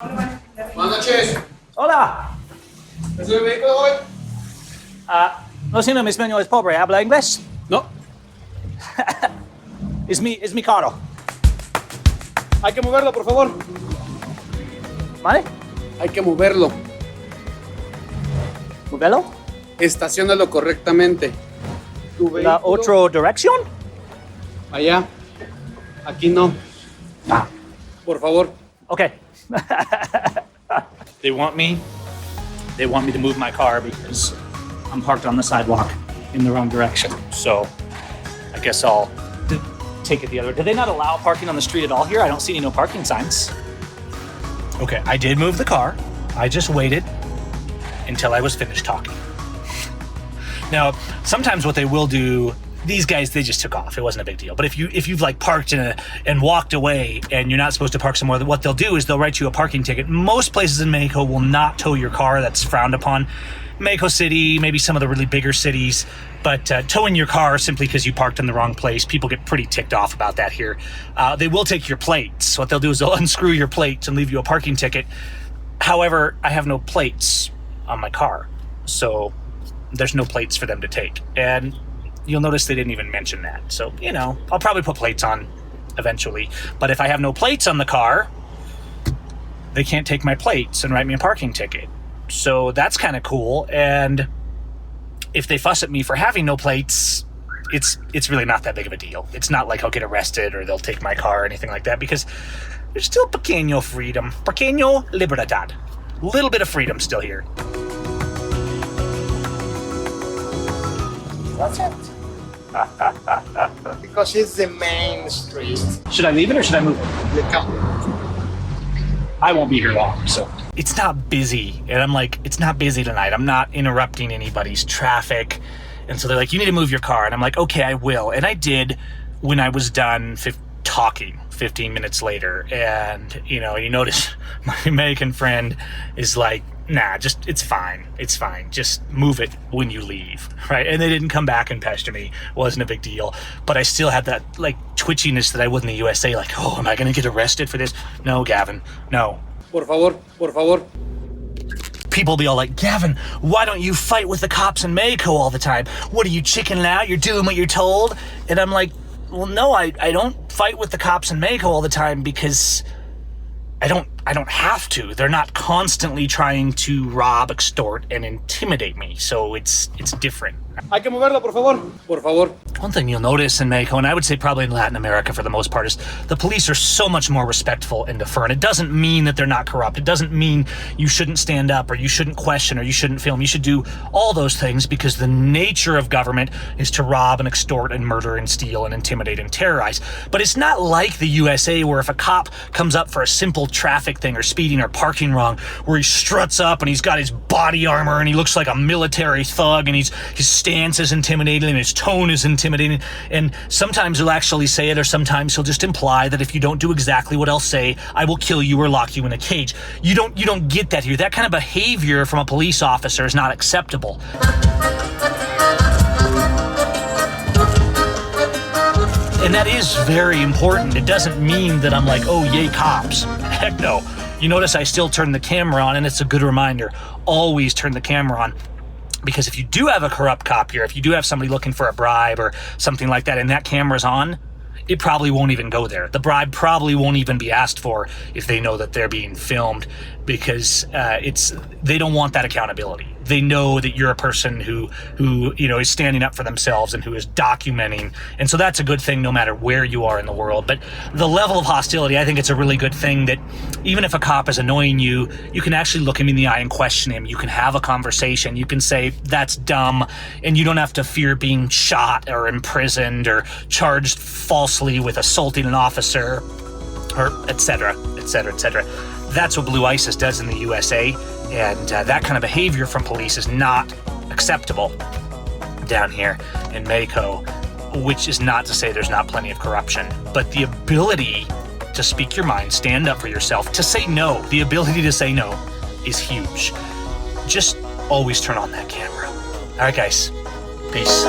Buenas noches. Hola. ¿Es el vehículo, joven? Lo siento, mi español es pobre. ¿Habla inglés? No. Es mi carro. Hay que moverlo, por favor. ¿Vale? Hay que moverlo. ¿Modelo? Estaciónalo correctamente. Tu ¿La vehículo. otra dirección? Allá. Aquí no. Por favor. Okay. They want me to move my car because I'm parked on the sidewalk in the wrong direction. So I guess I'll take it the other way. Do they not allow parking on the street at all here? I don't see any no parking signs. Okay, I did move the car. I just waited until I was finished talking. Now, sometimes what they will do, these guys, they just took off. It wasn't a big deal. But if you've like parked and walked away and you're not supposed to park somewhere, what they'll do is they'll write you a parking ticket. Most places in Mexico will not tow your car. That's frowned upon. Mexico City, maybe some of the really bigger cities, but towing your car simply because you parked in the wrong place, people get pretty ticked off about that here. They will take your plates. What they'll do is they'll unscrew your plates and leave you a parking ticket. However, I have no plates on my car, so there's no plates for them to take. And you'll notice they didn't even mention that. So, I'll probably put plates on eventually. But if I have no plates on the car, they can't take my plates and write me a parking ticket. So that's kind of cool. And if they fuss at me for having no plates, it's really not that big of a deal. It's not like I'll get arrested or they'll take my car or anything like that, because there's still pequeño freedom. Pequeño libertad. Little bit of freedom still here. That's it. Because it's the main street. Should I leave it or should I move it? You come. I won't be here long, so. It's not busy. And I'm like, it's not busy tonight. I'm not interrupting anybody's traffic. And so they're like, you need to move your car. And I'm like, okay, I will. And I did when I was done talking 15 minutes later. And, you notice my American friend is like, nah, it's fine. It's fine. Just move it when you leave, right? And they didn't come back and pester me. Wasn't a big deal. But I still had that, twitchiness that I would in the USA. Like, oh, am I going to get arrested for this? No, Gavin, no. Por favor, por favor. People be all like, Gavin, why don't you fight with the cops in Mexico all the time? What are you, chickening out? You're doing what you're told? And I'm like, well, no, I don't fight with the cops in Mexico all the time because I don't have to. They're not constantly trying to rob, extort, and intimidate me. So it's different. Hay que moverlo, por favor. Por favor. One thing you'll notice in Mexico, and I would say probably in Latin America for the most part, is the police are so much more respectful and deferent. It doesn't mean that they're not corrupt. It doesn't mean you shouldn't stand up or you shouldn't question or you shouldn't film. You should do all those things because the nature of government is to rob and extort and murder and steal and intimidate and terrorize. But it's not like the USA where if a cop comes up for a simple traffic thing or speeding or parking wrong, where he struts up and he's got his body armor and he looks like a military thug and his stance is intimidating and his tone is intimidating, and sometimes he'll actually say it, or sometimes he'll just imply that if you don't do exactly what I'll say, I will kill you or lock you in a cage. You don't get that here. That kind of behavior from a police officer is not acceptable. And that is very important. It doesn't mean that I'm like, oh, yay, cops. Heck no. You notice I still turn the camera on, and it's a good reminder. Always turn the camera on. Because if you do have a corrupt cop here, if you do have somebody looking for a bribe or something like that, and that camera's on, it probably won't even go there. The bribe probably won't even be asked for if they know that they're being filmed, because they don't want that accountability. They know that you're a person who is standing up for themselves and who is documenting. And so that's a good thing no matter where you are in the world. But the level of hostility, I think it's a really good thing that even if a cop is annoying you, you can actually look him in the eye and question him. You can have a conversation. You can say, that's dumb. And you don't have to fear being shot or imprisoned or charged falsely with assaulting an officer, or et cetera, et cetera, et cetera. That's what Blue ISIS does in the USA, and that kind of behavior from police is not acceptable down here in Mexico, which is not to say there's not plenty of corruption, but the ability to speak your mind, stand up for yourself, to say no, the ability to say no is huge. Just always turn on that camera. All right, guys. Peace.